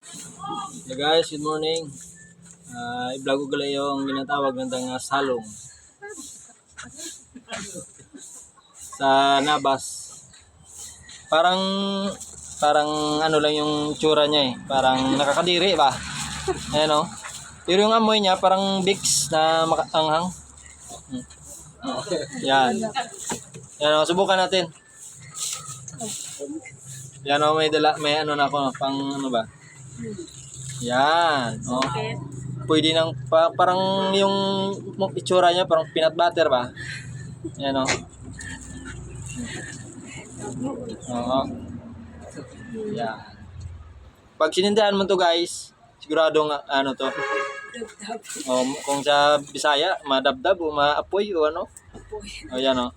Hey guys, good morning. I-vlog ko gala yung ginatawag ng salong sa Nabas. Parang ano lang yung tsura niya eh. Parang nakakadiri ba? Ayan o. Pero yung amoy niya parang Vicks na makaanghang. Yan. Yan o, subukan natin. Yan o, may ano na ako, pang ano ba? Yan. Oh. Pwede nang parang yung itsura niya parang peanut butter ba? Yan o. Oo. Yan. Pag sinindihan mo to guys, siguradong ano to. Kung sa Bisaya, madabdab o maapoy o ano? O yan o.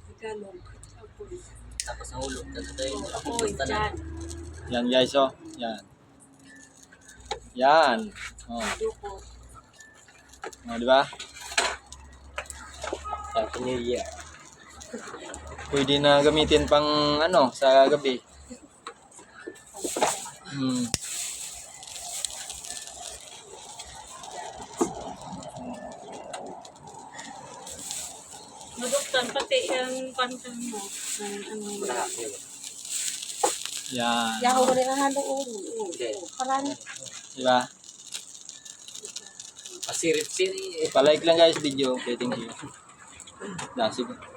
Tapos ang ulo, Yan guys o. Yan. Yan. Oh. Oh, di ba? Happy New Year. Pwede na gamitin pang ano sa gabi. Maduktan pati yung pantang mo. Yan. Yaho ko rin ang handong ulo. Parang Di ba? Pasirip-siri. Pa-like lang guys video. Okay, thank you. Sige.